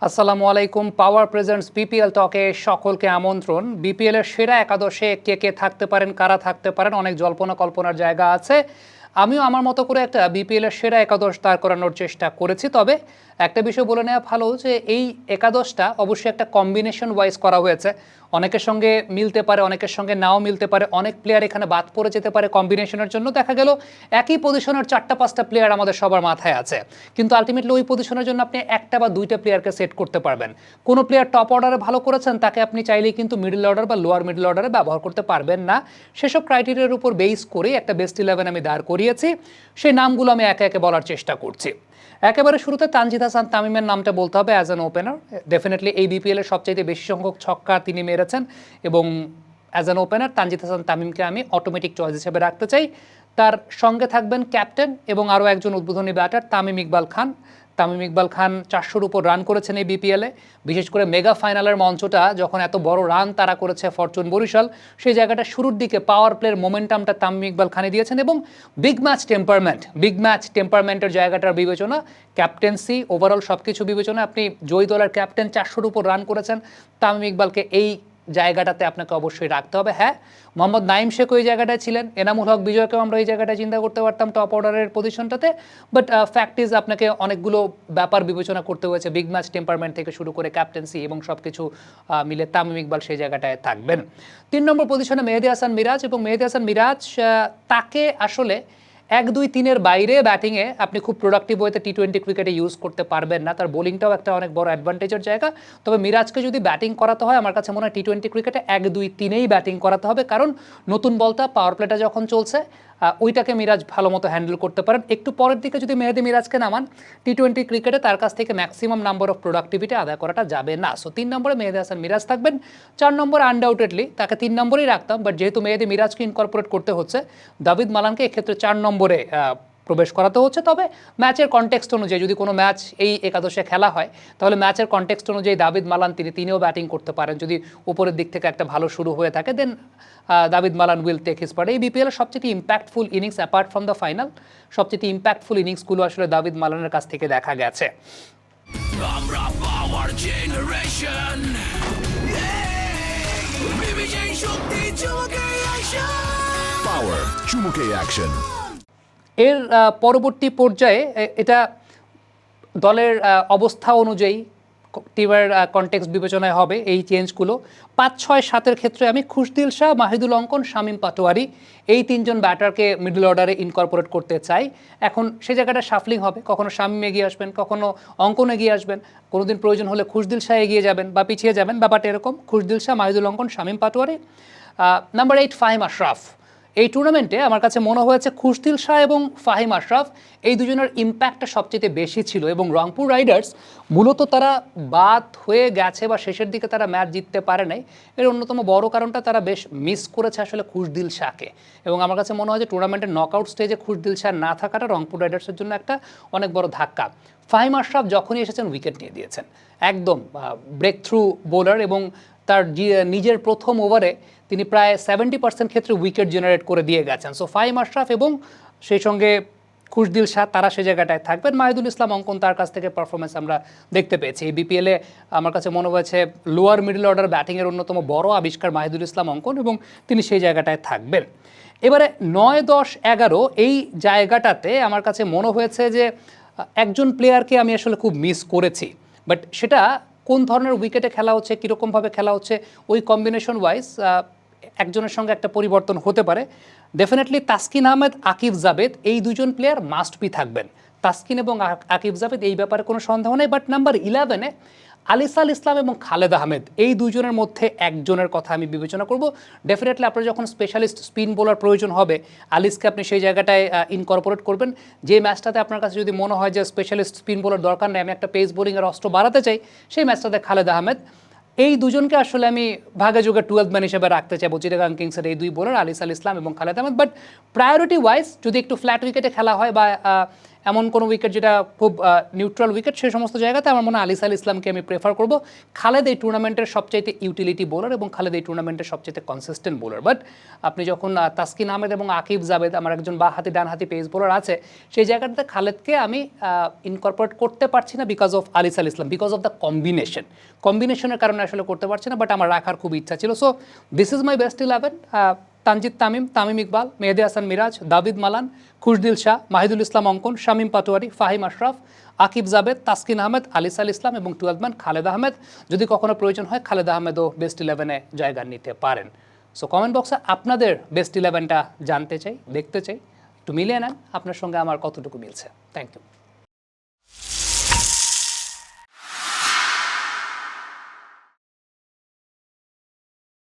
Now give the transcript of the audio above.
আসসালামু আলাইকুম। পাওয়ার presents BPL টকে সকলকে আমন্ত্রণ। বিপিএল এর সেরা একাদশে কে কে থাকতে পারেন, কারা থাকতে পারেন, অনেক জল্পনা কল্পনার জায়গা আছে। আমিও আমার মতো করে একটা বিপিএল এর সেরা একাদশ দাঁড় করানোর চেষ্টা করেছি। তবে একটা বিষয় বলে নেওয়া ভালো যে এই একাদশটা অবশ্যই একটা কম্বিনেশন ওয়াইজ করা হয়েছে। অনেকের সঙ্গে মিলতে পারে, অনেকের সঙ্গে নাও মিলতে পারে, অনেক প্লেয়ার এখানে বাদ পড়ে যেতে পারে কম্বিনেশনের জন্য। দেখা গেল একই পজিশনের 4-5টা প্লেয়ার আমাদের সবার মাথায় আছে, কিন্তু আলটিমেটলি ওই পজিশনের জন্য আপনি একটা বা দুইটা প্লেয়ারকে সেট করতে পারবেন। কোনো প্লেয়ার টপ অর্ডারে ভালো করেছেন, তাকে আপনি চাইলেই কিন্তু মিডল অর্ডার বা লোয়ার মিডল অর্ডারে ব্যবহার করতে পারবেন না। সেসব ক্রাইটেরিয়ার উপর বেস করে একটা বেস্ট 11 আমি দাঁড় করিয়েছি। সেই নামগুলো আমি একে একে বলার চেষ্টা করছি। একেবারে শুরুতে তানজিদ হাসান তামিমের নামটা বলতে হবে অ্যাজ অ্যান ওপেনার। ডেফিনেটলি এই বিপিএল এর সবচাইতে বেশি সংখ্যক ছক্কা তিনি মেরেছেন এবং as an opener Tanzid Hasan তামিমকে আমি অটোমেটিক চয়েস হিসেবে রাখতে চাই। তার সঙ্গে থাকবেন ক্যাপ্টেন এবং আরও একজন উদ্বোধনী ব্যাটার তামিম ইকবাল খান। তামিম ইকবাল খান 400-র উপর রান করেছেন এই বিপিএলে। বিশেষ করে মেগা ফাইনালের মঞ্চটা যখন এত বড় রান তারা করেছে ফরচুন বরিশাল, সেই জায়গাটা শুরুর দিকে পাওয়ার প্লের মোমেন্টামটা তামিম ইকবাল খানে দিয়েছেন। এবং বিগ ম্যাচ টেম্পারমেন্টের জায়গাটার বিবেচনা, ক্যাপ্টেন্সি, ওভারঅল সব কিছু বিবেচনা আপনি জয়ী দলের ক্যাপ্টেন, 400-র উপর রান করেছেন, তামিম ইকবালকে এই জায়গাটাতে আপনাকে অবশ্যই রাখতে হবে। হ্যাঁ, মোহাম্মদ নাইম শেখ ওই জায়গাটায় ছিলেন, এনামুল হক বিজয়কেও আমরা এই জায়গাটায় চিন্তা করতে পারতাম টপ অর্ডারের পজিশনটাতে। বাট ফ্যাক্ট ইজ আপনাকে অনেকগুলো ব্যাপার বিবেচনা করতে হয়েছে। বিগ ম্যাচ টেম্পারমেন্ট থেকে শুরু করে ক্যাপ্টেন্সি এবং সব কিছু মিলে তামিম ইকবাল সেই জায়গাটায় থাকবেন। 3 নম্বর পজিশনে মেহেদী হাসান মিরাজ। এবং মেহেদী হাসান মিরাজ তাকে আসলে 1-2-3-এর বাইরে ব্যাটিংয়ে আপনি খুব প্রোডাক্টিভ ওয়েতে টি-20 ক্রিকেটে ইউজ করতে পারবেন না। তার বোলিংটাও একটা অনেক বড় অ্যাডভান্টেজের জায়গা। তবে মিরাজকে যদি ব্যাটিং করাতে হয়, আমার কাছে মনে হয় টি-20 ক্রিকেটে 1-2-3-এই ব্যাটিং করাতে হবে, কারণ নতুন বলটা পাওয়ার প্লেটা যখন চলছে ওইটাকে মিরাজ ভালো মতো হ্যান্ডেল করতে পারেন। একটু পরের দিকে যদি মেহেদী মিরাজকে নামান, টি-20 ক্রিকেটে তার কাছ থেকে ম্যাক্সিমাম নাম্বার অফ প্রোডাক্টিভিটি আদায় করাটা যাবে না। সো 3 নম্বরে মেহেদী হাসান মিরাজ থাকবেন। 4 নম্বরে আনডাউটেডলি তাকে 3 নম্বরেই রাখতাম, বাট যেহেতু মেহেদী মিরাজকে ইনকর্পোরেট করতে হচ্ছে, দাভিদ মালানকে এক্ষেত্রে 4 নম্বরে প্রবেশ করাতে হচ্ছে। তবে ম্যাচের কনটেক্সট অনুযায়ী যদি কোনো ম্যাচ এই একাদশে খেলা হয়, তাহলে ম্যাচের কনটেক্সট অনুযায়ী দাভিদ মালান তিনিও ব্যাটিং করতে পারেন। যদি উপরের দিক থেকে একটা ভালো শুরু হয়ে থাকে, then Dawid Malan will take his part. এই বিপিএলের সবচেয়ে impactful innings apart from the final, সবচেয়ে ইম্প্যাক্টফুল ইনিংসগুলো আসলে দাভিদ মালানের কাছ থেকে দেখা গেছে। এর পরবর্তী পর্যায়ে এটা দলের অবস্থা অনুযায়ী টিমের কনটেক্সট বিবেচনায় হবে এই চেঞ্জগুলো। 5, 6, 7-এর ক্ষেত্রে আমি খুশদিল শাহ, মাহিদুল অঙ্কন, শামীম পাটোয়ারি এই 3জন ব্যাটারকে মিডল অর্ডারে ইনকর্পোরেট করতে চাই। এখন সেই জায়গাটা শাফলিং হবে, কখনো শামীম এগিয়ে আসবেন, কখনো অঙ্কন এগিয়ে আসবেন, কোনোদিন প্রয়োজন হলে খুশদিল শাহ এগিয়ে যাবেন বা পিছিয়ে যাবেন, ব্যাপারটা এরকম। খুশদিল শাহ, মাহিদুল অঙ্কন, শামীম পাটোয়ারি। নাম্বার 8 ফাহিম আশরাফ। এই টুর্নামেন্টে আমার কাছে মনে হয়েছে খুশদিল শাহ এবং ফাহিম আশরাফ এই দুজনের ইম্প্যাক্টটা সবচেয়ে বেশি ছিল। এবং রংপুর রাইডার্স মূলত তারা বাদ হয়ে গেছে বা শেষের দিকে তারা ম্যাচ জিততে পারে নাই, এর অন্যতম বড় কারণটা তারা বেশ মিস করেছে আসলে খুশদিল শাহকে। এবং আমার কাছে মনে হয় যে টুর্নামেন্টের নকআউট স্টেজে খুশদিল শাহ না থাকাটা রংপুর রাইডার্সের জন্য একটা অনেক বড় ধাক্কা। ফাহিম আশরাফ যখনই এসেছেন উইকেট নিয়ে দিয়েছেন, একদম ব্রেক থ্রু বোলার। এবং তার নিজের প্রথম ওভারে তিনি প্রায় 70% ক্ষেত্রে উইকেট জেনারেট করে দিয়ে গেছেন। সো ফাহিম আশরাফ এবং সেই সঙ্গে খুশদিল শাহ তারা সে জায়গাটায় থাকবেন। মাহিদুল ইসলাম অঙ্কন, তার কাছ থেকে পারফরমেন্স আমরা দেখতে পেয়েছি এই বিপিএলে। আমার কাছে মনে হয়েছে লোয়ার মিডল অর্ডার ব্যাটিংয়ের অন্যতম বড় আবিষ্কার মাহিদুল ইসলাম অঙ্কন, এবং তিনি সেই জায়গাটায় থাকবেন। এবারে 9, 10, 11 এই জায়গাটাতে আমার কাছে মনে হয়েছে যে একজন প্লেয়ারকে আমি আসলে খুব মিস করেছি, বাট সেটা কোন ধরনের উইকেটে খেলা হচ্ছে, কীরকমভাবে খেলা হচ্ছে, ওই কম্বিনেশন ওয়াইজ একজনের সঙ্গে একটা পরিবর্তন হতে পারে। ডেফিনেটলি তাসকিন আহমেদ, আকিব জাভেদ এই দুজন প্লেয়ার মাস্ট বি থাকবেন। তাসকিন এবং আকিব জাভেদ এই ব্যাপারে কোনো সন্দেহ নেই। বাট নাম্বার 11-এ আলিসাল ইসলাম এবং খালেদ আহমেদ এই দুজনের মধ্যে একজনের কথা আমি বিবেচনা করব। ডেফিনেটলি আপনার যখন স্পেশালিস্ট স্পিন বোলার প্রয়োজন হবে, আলিসকে আপনি সেই জায়গাটায় ইনকর্পোরেট করবেন। যে ম্যাচটাতে আপনার কাছে যদি মনে হয় যে স্পেশালিস্ট স্পিন বোলার দরকার নেই, আমি একটা পেস বোলিংয়ের অস্ত্র বাড়াতে চাই, সেই ম্যাচটাতে খালেদ আহমেদ। এই দুজনকে আসলে আমি ভাগে যোগে 12th ম্যান হিসেবে রাখতে চাইবো, চিটাগাং কিংসের এই দুই বোলার আলিসাল ইসলাম এবং Khaled Ahmed. But priority wise যদি একটু ফ্ল্যাট উইকেটে খেলা হয় বা এমন কোনো উইকেট যেটা খুব নিউট্রাল উইকেট, সেই সমস্ত জায়গাতে আমার মনে হয় আলিস আল ইসলামকে আমি প্রেফার করব। খালেদ এই টুর্নামেন্টের সবচাইতে ইউটিলিটি বোলার এবং খালেদ এই টুর্নামেন্টের সবচাইতে কনসিস্টেন্ট বোলার। বাট আপনি যখন তাসকিন আহমেদ এবং আকিব জাবেদ, আমার একজন বা হাতি ডান হাতি পেস বোলার আছে, সেই জায়গাটাতে খালেদকে আমি ইনকর্পোরেট করতে পারছি না because of Alis Al Islam, because of the কম্বিনেশনের কারণে আসলে করতে পারছি না। বাট আমার রাখার খুব ইচ্ছা ছিল। So this is my best 11: Tanzid Tamim, Tamim Iqbal, Mehedi Hasan Miraz, দাবিদ মালান, খুশদিল শাহ, মাহিদুল ইসলাম অঙ্কন, শামীম পাটোয়ারি, ফাহিম আশরাফ, আকিব জাবেদ, তাসকিন আহমেদ, আলিস আল ইসলাম এবং 12 ম্যান খালেদ আহমেদ। যদি কখনো প্রয়োজন হয় খালেদ আহমেদও বেস্ট 11-এ জায়গা নিতে পারেন। সো কমেন্ট বক্সে আপনাদের বেস্ট 11টা জানতে চাই, দেখতে চাই, একটু মিলিয়ে নেন আপনার সঙ্গে আমার কতটুকু মিলছে। Thank you.